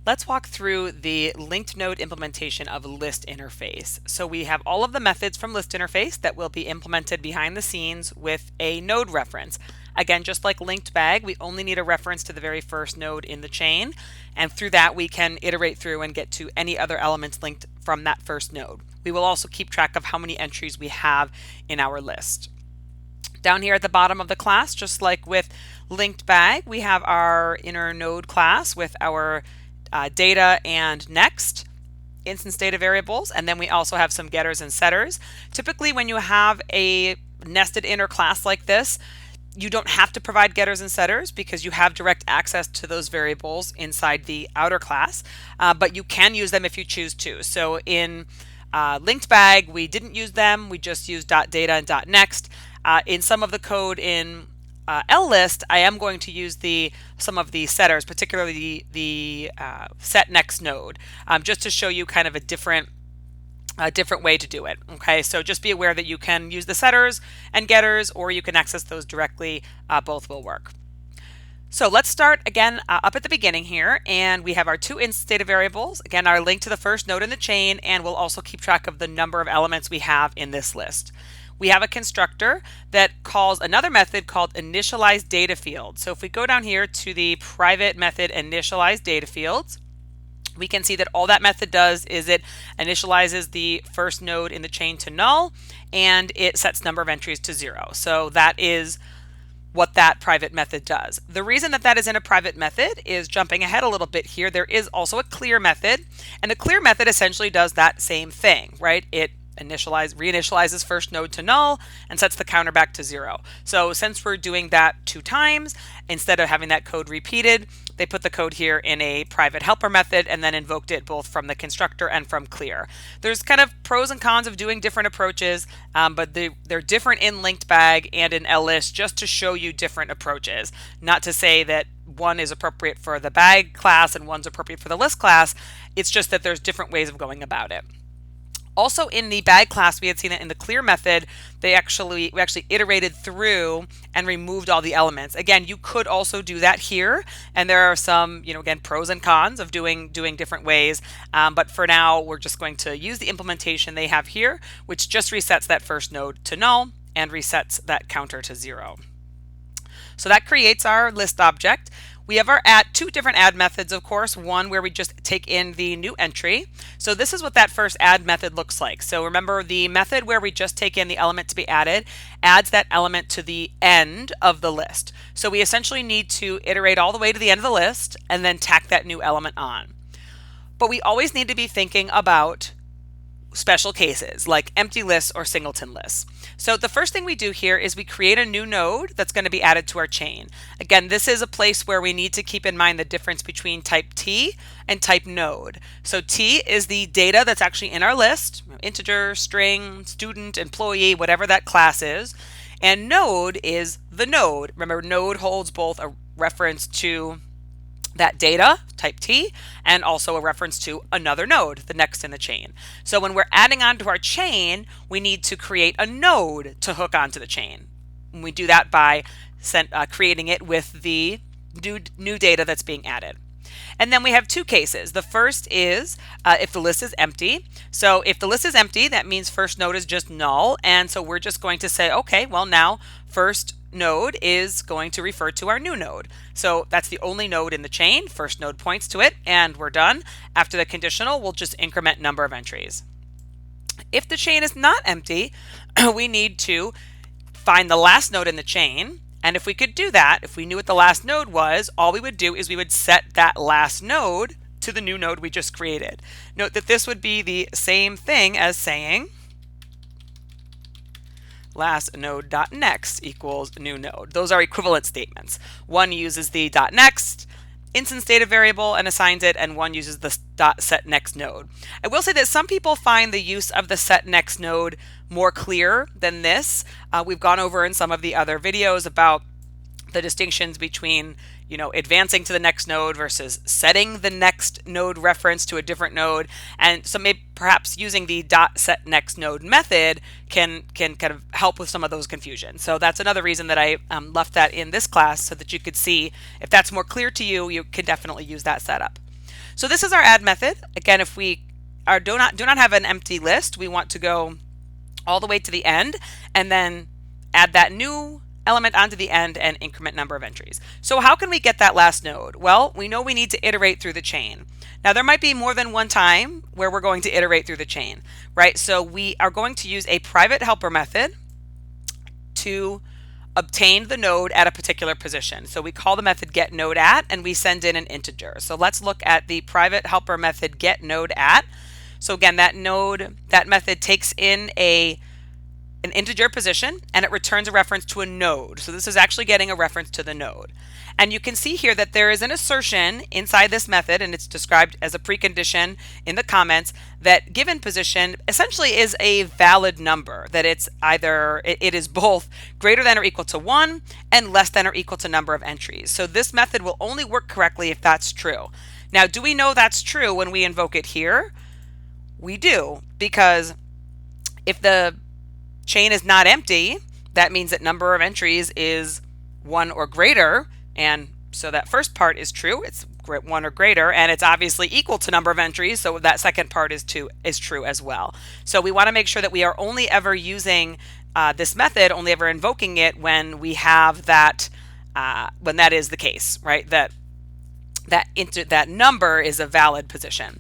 Let's walk through the linked node implementation of list interface. So we have all of the methods from list interface that will be implemented behind the scenes with a node reference. Again, just like linked bag, we only need a reference to the very first node in the chain, and through that we can iterate through and get to any other elements linked from that first node. We will also keep track of how many entries we have in our list. Down here at the bottom of the class, just like with linked bag, we have our inner node class with our data and next instance data variables, and then we also have some getters and setters. Typically when you have a nested inner class like this, you don't have to provide getters and setters because you have direct access to those variables inside the outer class, but you can use them if you choose to. So in linked bag, we didn't use them, we just used .data and .next. In some of the code in LList, I am going to use some of the setters, particularly the set next node, just to show you kind of a different way to do it. Okay, so just be aware that you can use the setters and getters, or you can access those directly. Both will work. So let's start again up at the beginning here, and we have our two instance data variables, again our link to the first node in the chain, and we'll also keep track of the number of elements we have in this list. We have a constructor that calls another method called initialize data field. So if we go down here to the private method initialize data fields, we can see that all that method does is it initializes the first node in the chain to null, and it sets number of entries to 0. So that is what that private method does. The reason that that is in a private method is, jumping ahead a little bit here, there is also a clear method, and the clear method essentially does that same thing, right? It reinitializes first node to null and sets the counter back to 0. So since we're doing that 2 times, instead of having that code repeated, they put the code here in a private helper method and then invoked it both from the constructor and from clear. There's kind of pros and cons of doing different approaches, but they're different in linked bag and in LList, just to show you different approaches. Not to say that one is appropriate for the bag class and one's appropriate for the list class. It's just that there's different ways of going about it. Also in the bag class, we had seen that in the clear method, we actually iterated through and removed all the elements. Again, you could also do that here, and there are some, again, pros and cons of doing different ways. But for now, we're just going to use the implementation they have here, which just resets that first node to null and resets that counter to 0. So that creates our list object. We have our two different add methods, of course, one where we just take in the new entry. So this is what that first add method looks like. So remember, the method where we just take in the element to be added adds that element to the end of the list. So we essentially need to iterate all the way to the end of the list and then tack that new element on. But we always need to be thinking about special cases like empty lists or singleton lists. So the first thing we do here is we create a new node that's going to be added to our chain. Again, this is a place where we need to keep in mind the difference between type T and type node. So T is the data that's actually in our list, integer, string, student, employee, whatever that class is. And node is the node. Remember, node holds both a reference to that data, type T, and also a reference to another node, the next in the chain. So when we're adding onto our chain, we need to create a node to hook onto the chain. And we do that by creating it with the new data that's being added. And then we have 2 cases. The first is if the list is empty. So if the list is empty, that means first node is just null. And so we're just going to say, okay, well now first node is going to refer to our new node. So that's the only node in the chain. First node points to it, and we're done. After the conditional, we'll just increment number of entries. If the chain is not empty, we need to find the last node in the chain. And if we could do that, if we knew what the last node was, all we would do is we would set that last node to the new node we just created. Note that this would be the same thing as saying last node.next equals new node. Those are equivalent statements. One uses the .next instance data variable and assigns it, and one uses the .setNext node. I will say that some people find the use of the setNext node more clear than this. We've gone over in some of the other videos about the distinctions between advancing to the next node versus setting the next node reference to a different node. And so maybe perhaps using the .setNext node method can kind of help with some of those confusions. So that's another reason that I left that in this class, so that you could see if that's more clear to you, you can definitely use that setup. So this is our add method. Again, if we do not have an empty list, we want to go all the way to the end and then add that new element onto the end and increment number of entries. So how can we get that last node? Well, we know we need to iterate through the chain. Now there might be more than one time where we're going to iterate through the chain, right? So we are going to use a private helper method to obtain the node at a particular position. So we call the method getNodeAt and we send in an integer. So let's look at the private helper method getNodeAt. So again, that method takes in an integer position and it returns a reference to a node. So this is actually getting a reference to the node. And you can see here that there is an assertion inside this method, and it's described as a precondition in the comments, that given position essentially is a valid number, that it's either it is both greater than or equal to 1 and less than or equal to number of entries. So this method will only work correctly if that's true. Now, do we know that's true when we invoke it here? We do, because if the chain is not empty, that means that number of entries is 1 or greater, and so that first part is true, it's 1 or greater, and it's obviously equal to number of entries, so that second part is true as well. So we want to make sure that we are only ever using this method, only ever invoking it when we have that, when that is the case, right? That number is a valid position.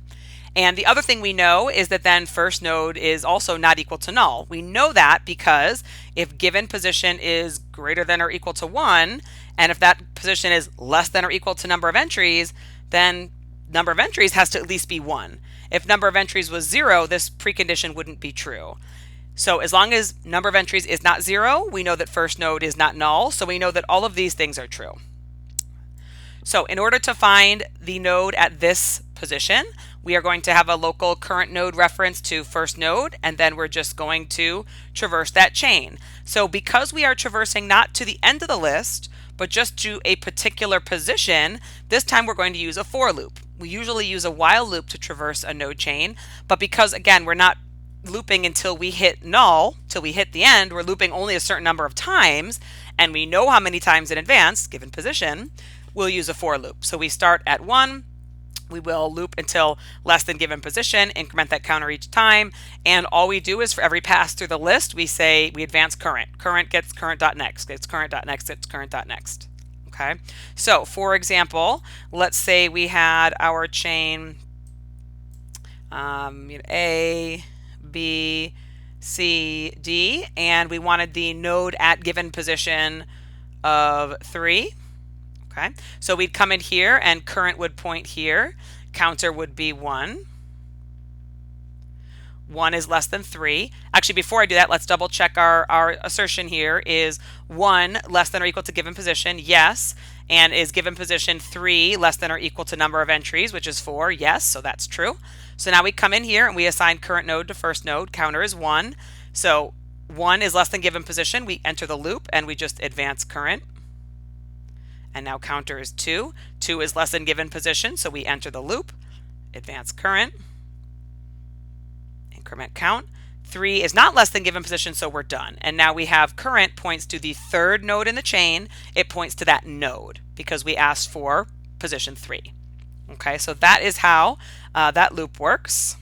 And the other thing we know is that then first node is also not equal to null. We know that because if given position is greater than or equal to 1, and if that position is less than or equal to number of entries, then number of entries has to at least be 1. If number of entries was 0, this precondition wouldn't be true. So as long as number of entries is not 0, we know that first node is not null, so we know that all of these things are true. So in order to find the node at this position, we are going to have a local current node reference to first node, and then we're just going to traverse that chain. So because we are traversing not to the end of the list, but just to a particular position, this time we're going to use a for loop. We usually use a while loop to traverse a node chain, but because again, we're not looping until we hit null, till we hit the end, we're looping only a certain number of times, and we know how many times in advance, given position, we'll use a for loop. So we start at 1, we will loop until less than given position, increment that counter each time, and all we do is for every pass through the list, we say we advance current. Current gets current.next, gets current.next, gets current.next. Okay, so for example, let's say we had our chain A, B, C, D, and we wanted the node at given position of 3. Okay, so we'd come in here and current would point here, counter would be 1. 1 is less than 3. Actually, before I do that, let's double check our assertion here. Is 1 less than or equal to given position? Yes. And is given position 3 less than or equal to number of entries, which is 4? Yes, so that's true. So now we come in here and we assign current node to first node. Counter is 1. So 1 is less than given position. We enter the loop and we just advance current. And now counter is 2. 2 is less than given position, so we enter the loop, advance current, increment count. 3 is not less than given position, so we're done. And now we have current points to the third node in the chain. It points to that node because we asked for position 3. Okay, so that is how that loop works.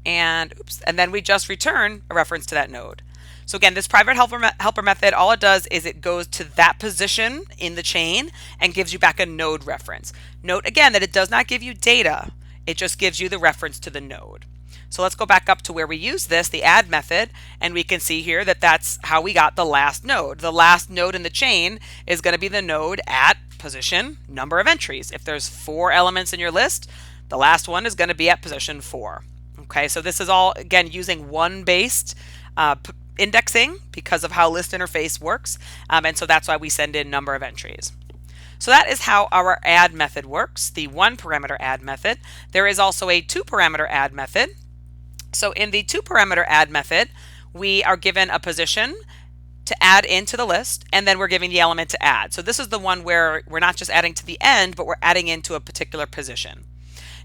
And then we just return a reference to that node. So again, this private helper method, all it does is it goes to that position in the chain and gives you back a node reference. Note again that it does not give you data. It just gives you the reference to the node. So let's go back up to where we use this, the add method, and we can see here that that's how we got the last node. The last node in the chain is going to be the node at position number of entries. If there's 4 elements in your list, the last one is going to be at position 4. Okay, so this is all, again, using one-based indexing because of how list interface works, and so that's why we send in number of entries. So that is how our add method works, the 1-parameter add method. There is also a 2-parameter add method. So in the 2-parameter add method, we are given a position to add into the list, and then we're giving the element to add. So this is the one where we're not just adding to the end, but we're adding into a particular position.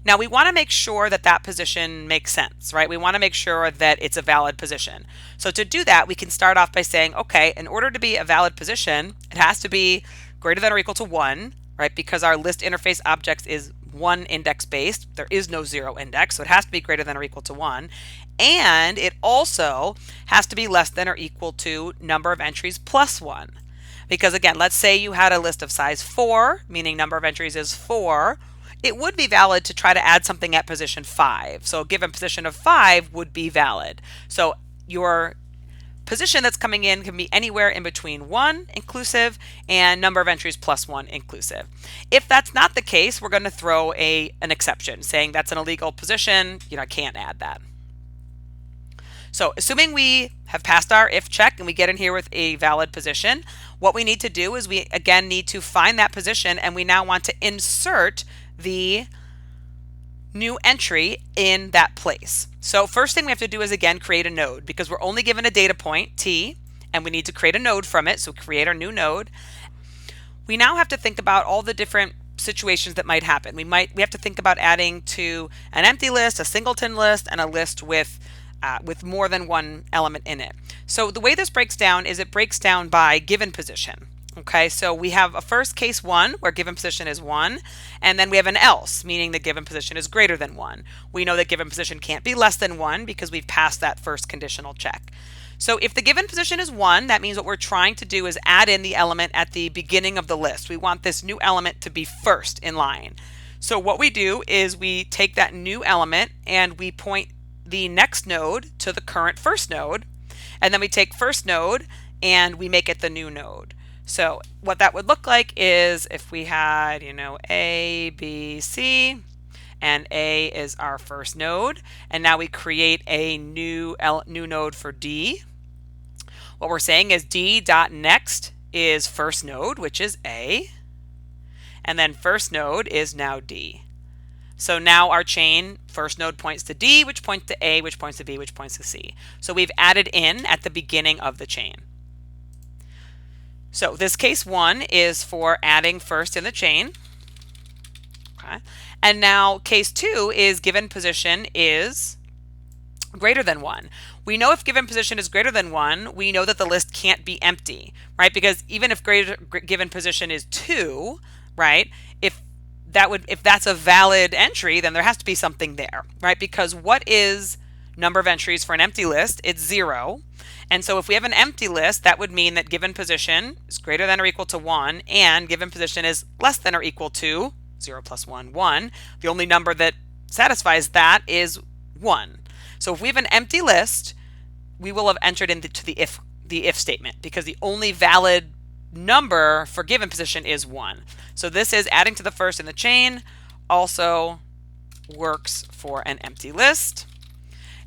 Now we want to make sure that that position makes sense, right? We want to make sure that it's a valid position. So to do that, we can start off by saying, okay, in order to be a valid position, it has to be greater than or equal to 1, right? Because our list interface object is one index based. There is no 0 index, so it has to be greater than or equal to 1. And it also has to be less than or equal to number of entries plus 1. Because again, let's say you had a list of size 4, meaning number of entries is 4. It would be valid to try to add something at position 5. So a given position of 5 would be valid. So your position that's coming in can be anywhere in between 1 inclusive and number of entries plus 1 inclusive. If that's not the case, we're going to throw an exception saying that's an illegal position. I can't add that. So assuming we have passed our if check and we get in here with a valid position, what we need to do is we again need to find that position, and we now want to insert the new entry in that place. So first thing we have to do is again create a node, because we're only given a data point t and we need to create a node from it. So create our new node. We now have to think about all the different situations that might happen. We have to think about adding to an empty list, a singleton list, and a list with more than one element in it. So the way this breaks down is it breaks down by given position. Okay, so we have a first case 1 where given position is 1, and then we have an else, meaning that given position is greater than 1. We know that given position can't be less than 1 because we've passed that first conditional check. So if the given position is 1, that means what we're trying to do is add in the element at the beginning of the list. We want this new element to be first in line. So what we do is we take that new element and we point the next node to the current first node, and then we take first node and we make it the new node. So what that would look like is if we had, A, B, C, and A is our first node, and now we create a new node for D. What we're saying is D.next is first node, which is A, and then first node is now D. So now our chain first node points to D, which points to A, which points to B, which points to C. So we've added in at the beginning of the chain. So this case 1 is for adding first in the chain. Okay. And now case 2 is given position is greater than 1. We know if given position is greater than 1, we know that the list can't be empty, right? Because even if given position is 2, right? If that's a valid entry, then there has to be something there, right? Because what is number of entries for an empty list? It's 0. And so if we have an empty list, that would mean that given position is greater than or equal to 1, and given position is less than or equal to 0 plus 1, 1. The only number that satisfies that is 1. So if we have an empty list, we will have entered into the if statement, because the only valid number for given position is 1. So this is adding to the first in the chain, also works for an empty list.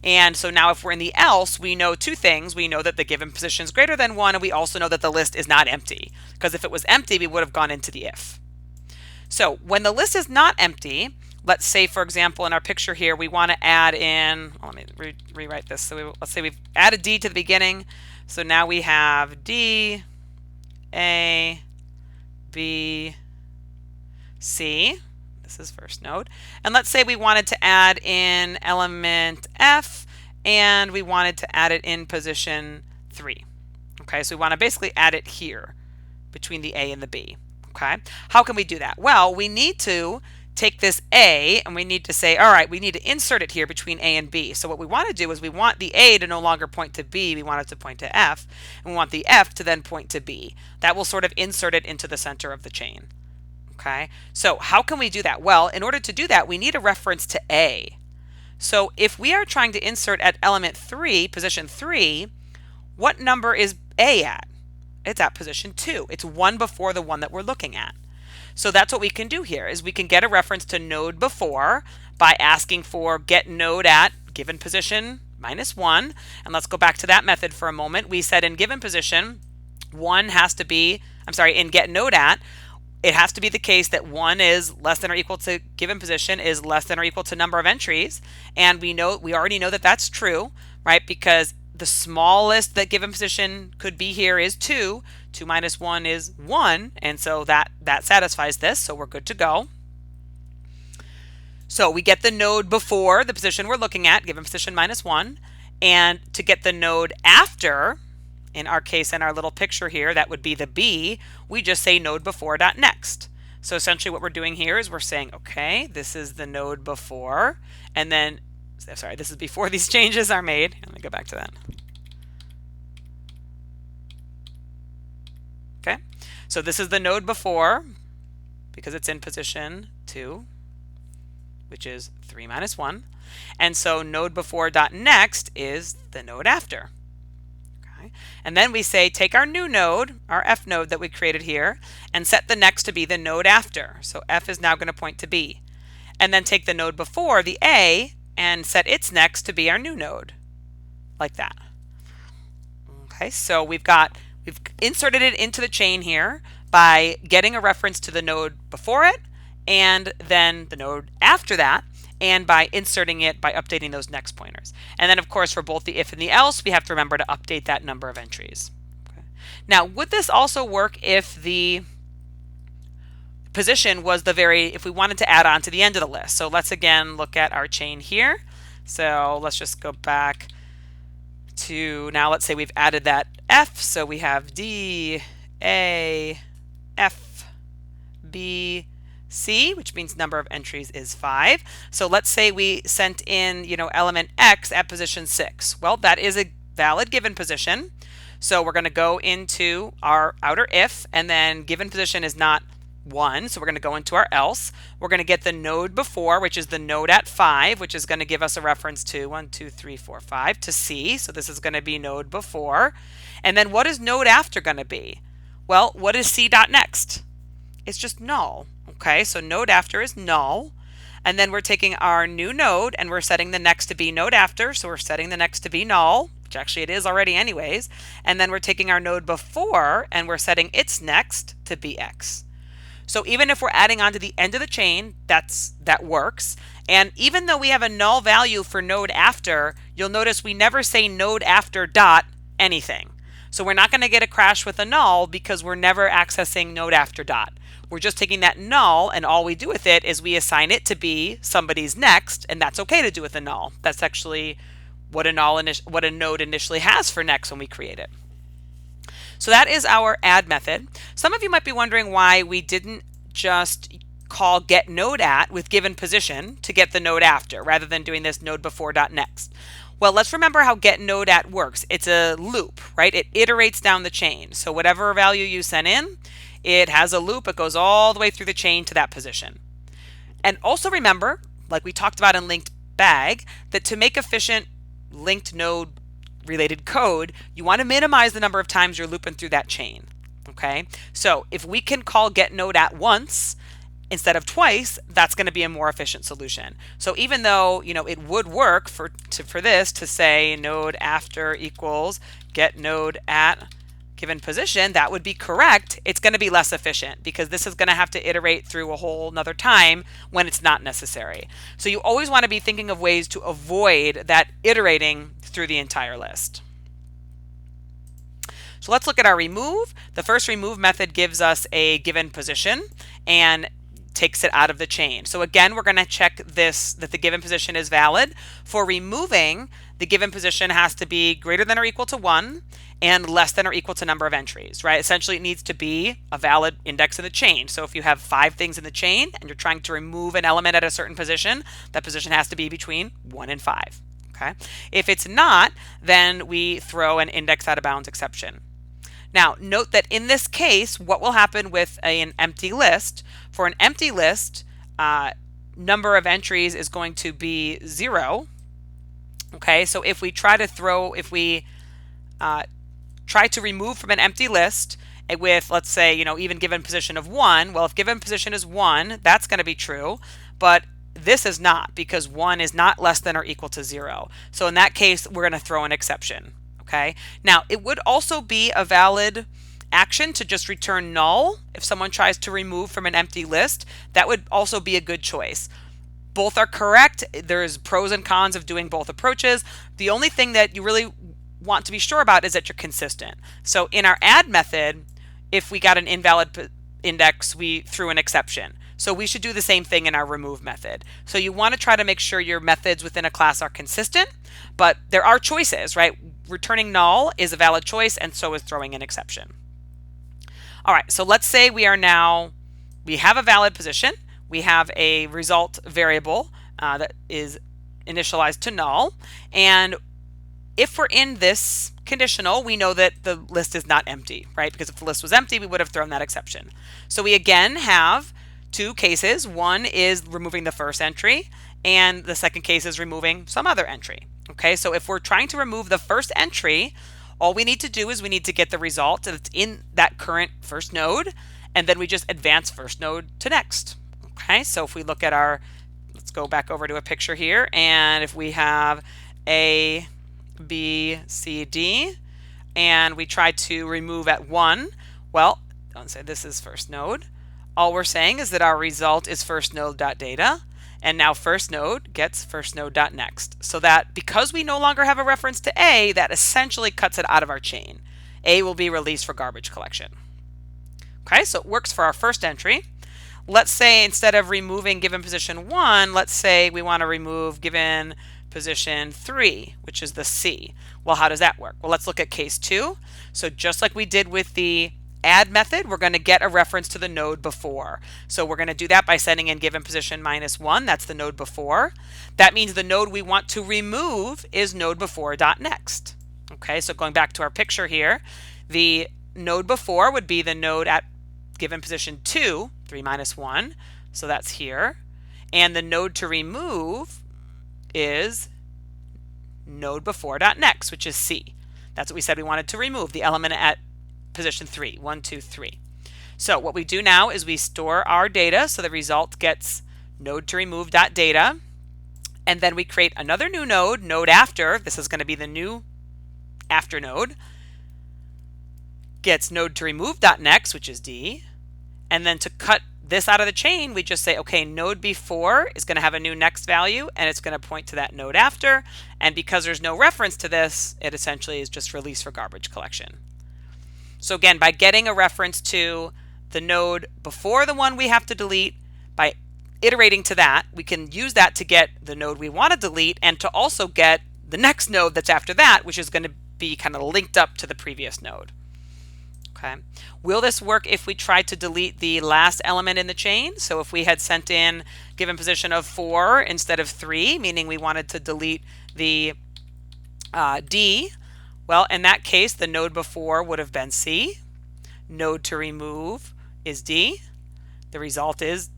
And so now if we're in the else, we know two things. We know that the given position is greater than 1, and we also know that the list is not empty, because if it was empty, we would have gone into the if. So when the list is not empty, let's say, for example, in our picture here, we want to add in, let me rewrite this. So let's say we've added D to the beginning. So now we have D, A, B, C. This is first node. And let's say we wanted to add in element F, and we wanted to add it in position 3. Okay, so we want to basically add it here between the A and the B. Okay, how can we do that? Well, we need to take this A and we need to say, all right, we need to insert it here between A and B. So what we want to do is we want the A to no longer point to B, we want it to point to F, and we want the F to then point to B. That will sort of insert it into the center of the chain. Okay, so how can we do that? Well, in order to do that, we need a reference to A. So if we are trying to insert at element 3, position 3, what number is A at? It's at position 2. It's one before the one that we're looking at. So that's what we can do here, is we can get a reference to node before by asking for get node at given position -1. And let's go back to that method for a moment. We said in given position, in get node at, it has to be the case that 1 is less than or equal to given position is less than or equal to number of entries. And we already know that that's true, right? Because the smallest that given position could be here is 2. 2 minus 1 is 1. And so that satisfies this. So we're good to go. So we get the node before the position we're looking at, given position -1. And to get the node after, in our case, in our little picture here, that would be the B, we just say node before dot next. So essentially what we're doing here is we're saying, okay, this is the node before, and then, sorry, this is before these changes are made. Let me go back to that. Okay, so this is the node before because it's in position 2, which is 3 minus 1. And so node before dot next is the node after. Okay, and then we say take our new node, our F node that we created here, and set the next to be the node after. So F is now going to point to B. And then take the node before, the A, and set its next to be our new node, like that. Okay, so we've inserted it into the chain here by getting a reference to the node before it and then the node after that, and by inserting it by updating those next pointers. And then of course for both the if and the else, we have to remember to update that number of entries. Okay. Now would this also work if the position was if we wanted to add on to the end of the list? So let's again look at our chain here. So let's just go back to, now let's say we've added that F, so we have D, A, F, B, C, which means number of entries is 5. So let's say we sent in, element X at position 6. Well, that is a valid given position. So we're going to go into our outer if, and then given position is not 1, so we're going to go into our else. We're going to get the node before, which is the node at 5, which is going to give us a reference to 1, 2, 3, 4, 5 to C. So this is going to be node before. And then what is node after going to be? Well, what is C dot next? It's just null. Okay, so node after is null. And then we're taking our new node and we're setting the next to be node after. So we're setting the next to be null, which actually it is already anyways. And then we're taking our node before and we're setting its next to be X. So even if we're adding on to the end of the chain, that works. And even though we have a null value for node after, you'll notice we never say node after dot anything. So we're not going to get a crash with a null because we're never accessing node after dot. We're just taking that null, and all we do with it is we assign it to be somebody's next, and that's okay to do with a null. That's actually what a node initially has for next when we create it. So that is our add method. Some of you might be wondering why we didn't just call get node at with given position to get the node after rather than doing this node before dot next. Well, let's remember how get node at works. It's a loop, right? It iterates down the chain. So whatever value you send in, it has a loop. It goes all the way through the chain to that position. And also remember, like we talked about in linked bag, that to make efficient linked node related code, you want to minimize the number of times you're looping through that chain. Okay, so if we can call get node at once instead of twice, that's going to be a more efficient solution. So even though it would work for this to say node after equals get node at given position, that would be correct. It's going to be less efficient because this is going to have to iterate through a whole nother time when it's not necessary. So you always want to be thinking of ways to avoid that iterating through the entire list. So let's look at our remove. The first remove method gives us a given position and takes it out of the chain. So again, we're going to check that the given position is valid. For removing, the given position has to be greater than or equal to 1 and less than or equal to number of entries, right? Essentially, it needs to be a valid index in the chain. So if you have 5 things in the chain and you're trying to remove an element at a certain position, that position has to be between 1 and 5. Okay. If it's not, then we throw an index out of bounds exception. Now, note that in this case, what will happen with an empty list? For an empty list, number of entries is going to be 0. Okay, so if we try to try to remove from an empty list with, let's say, even given position of 1, well, if given position is 1, that's going to be true, but this is not, because 1 is not less than or equal to 0. So in that case, we're going to throw an exception. Okay. Now, it would also be a valid action to just return null if someone tries to remove from an empty list. That would also be a good choice. Both are correct. There's pros and cons of doing both approaches. The only thing that you really want to be sure about is that you're consistent. So in our add method, if we got an invalid index, we threw an exception. So we should do the same thing in our remove method. So you want to try to make sure your methods within a class are consistent, but there are choices, right? Returning null is a valid choice, and so is throwing an exception. All right, so let's say we are now we have a valid position, we have a result variable that is initialized to null, and if we're in this conditional, we know that the list is not empty, right? Because if the list was empty, we would have thrown that exception. So we again have two cases. One is removing the first entry, and the second case is removing some other entry. Okay, so if we're trying to remove the first entry, all we need to do is we need to get the result that's in that current first node, and then we just advance first node to next. Okay, so if we look at our, let's go back over to a picture here, and if we have A, B, C, D, and we try to remove at 1, well, don't say this is first node. All we're saying is that our result is first node.data, and now first node gets first node.next. So that because we no longer have a reference to A, that essentially cuts it out of our chain. A will be released for garbage collection. Okay, so it works for our first entry. Let's say instead of removing given position 1, let's say we want to remove given position 3, which is the C. Well, how does that work? Well, let's look at case 2. So just like we did with the add method, we're going to get a reference to the node before. So we're going to do that by sending in given position -1. That's the node before. That means the node we want to remove is node before.next. Okay, so going back to our picture here, the node before would be the node at given position 2, 3 minus 1. So that's here. And the node to remove is node before.next, which is C. That's what we said we wanted to remove, the element at position 3, 1, 2, 3. So what we do now is we store our data, so the result gets node to remove.data, and then we create another new node, node after. This is going to be the new after node, gets node to remove.next, which is D, and then to cut this out of the chain, we just say, okay, node before is going to have a new next value, and it's going to point to that node after. And because there's no reference to this, it essentially is just released for garbage collection. So again, by getting a reference to the node before the one we have to delete, by iterating to that, we can use that to get the node we want to delete and to also get the next node that's after that, which is going to be kind of linked up to the previous node. Okay. Will this work if we tried to delete the last element in the chain? So if we had sent in given position of 4 instead of 3, meaning we wanted to delete the D, well, in that case, the node before would have been C. Node to remove is D. The result is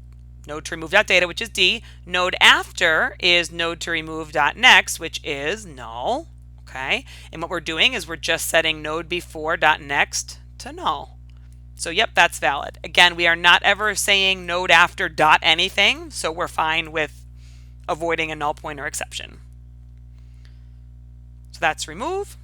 node to remove.data, which is D. Node after is node to remove.next, which is null. Okay. And what we're doing is we're just setting node before.next to null. So yep, that's valid. Again, we are not ever saying node after dot anything, so we're fine with avoiding a null pointer exception. So that's remove.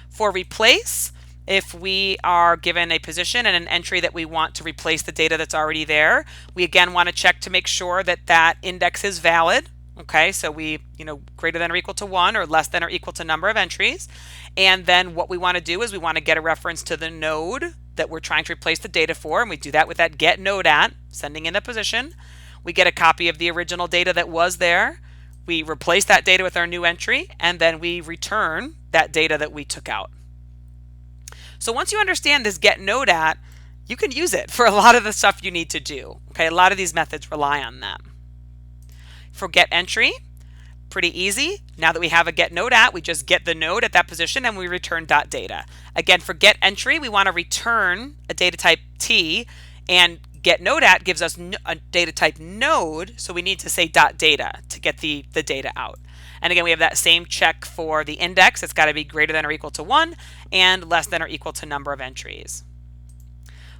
For replace, if we are given a position and an entry that we want to replace the data that's already there, we again want to check to make sure that that index is valid. Okay, so we, greater than or equal to 1 or less than or equal to number of entries. And then what we want to do is we want to get a reference to the node that we're trying to replace the data for, and we do that with that get node at, sending in the position. We get a copy of the original data that was there. We replace that data with our new entry, and then we return that data that we took out. So once you understand this get node at, you can use it for a lot of the stuff you need to do. Okay, a lot of these methods rely on that. For get entry, pretty easy. Now that we have a get node at, we just get the node at that position and we return .data. Again, for get entry, we want to return a data type T, and get node at gives us a data type node, so we need to say .data to get the data out. And again, we have that same check for the index. It's got to be greater than or equal to 1 and less than or equal to number of entries.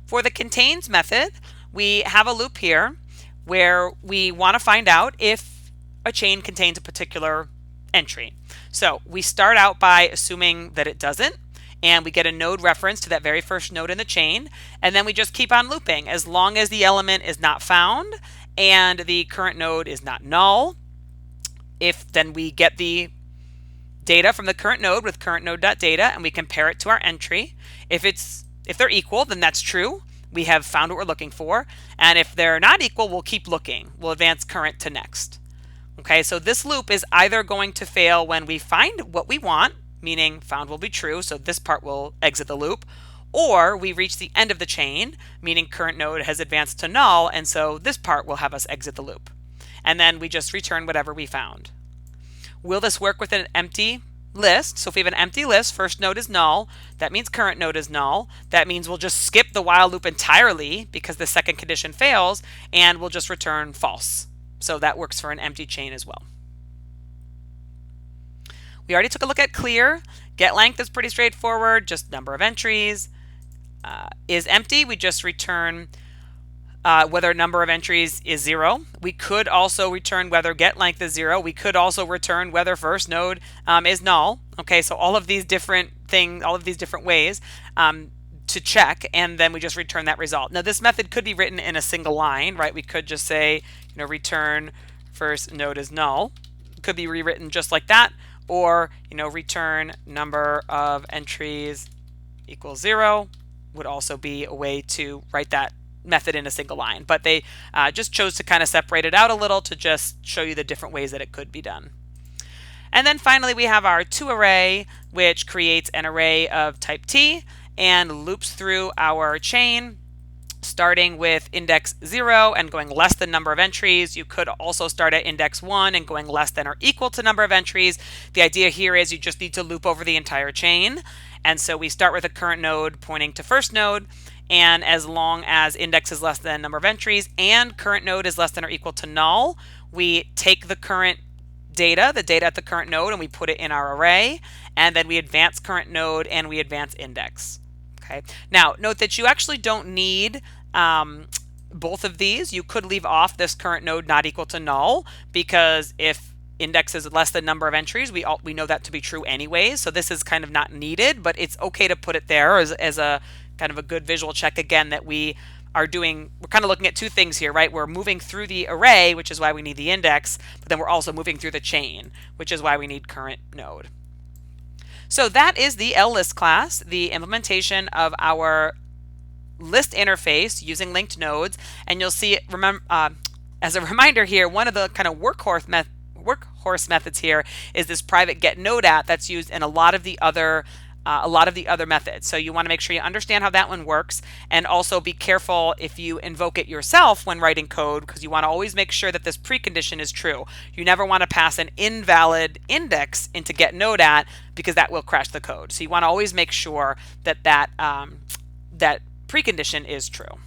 For the contains method, we have a loop here where we want to find out if a chain contains a particular entry. So we start out by assuming that it doesn't, and we get a node reference to that very first node in the chain, and then we just keep on looping as long as the element is not found and the current node is not null. If then we get the data from the current node with current node.data and we compare it to our entry. If they're equal, then that's true. We have found what we're looking for. And if they're not equal, we'll keep looking. We'll advance current to next. Okay, so this loop is either going to fail when we find what we want, meaning found will be true, so this part will exit the loop, or we reach the end of the chain, meaning current node has advanced to null, and so this part will have us exit the loop. And then we just return whatever we found. Will this work with an empty list? So if we have an empty list, first node is null, that means current node is null. That means we'll just skip the while loop entirely because the second condition fails, and we'll just return false. So that works for an empty chain as well. We already took a look at clear. Get length is pretty straightforward, just number of entries. Is empty, we just return whether number of entries is 0. We could also return whether get length is 0. We could also return whether first node is null. Okay, so all of these different things, all of these different ways to check, and then we just return that result. Now this method could be written in a single line, right? We could just say, return first node is null. It could be rewritten just like that, or return number of entries equals 0 would also be a way to write that method in a single line, but they just chose to kind of separate it out a little to just show you the different ways that it could be done. And then finally we have our toArray, which creates an array of type T and loops through our chain starting with index 0 and going less than number of entries. You could also start at index 1 and going less than or equal to number of entries. The idea here is you just need to loop over the entire chain. And so we start with a current node pointing to first node, and as long as index is less than number of entries and current node is less than or equal to null, we take the current data, the data at the current node, and we put it in our array, and then we advance current node and we advance index. Okay. Now note that you actually don't need both of these. You could leave off this current node not equal to null, because if index is less than number of entries, we know that to be true anyways, so this is kind of not needed, but it's okay to put it there as a kind of a good visual check again that we're kind of looking at two things here, right? We're moving through the array, which is why we need the index, but then we're also moving through the chain, which is why we need current node. So that is the LList class, the implementation of our list interface using linked nodes. And you'll see, as a reminder here, one of the kind of workhorse methods here is this private get node at that's used in a lot of the other methods. So you want to make sure you understand how that one works, and also be careful if you invoke it yourself when writing code, because you want to always make sure that this precondition is true. You never want to pass an invalid index into get node at, because that will crash the code. So you want to always make sure that that precondition is true.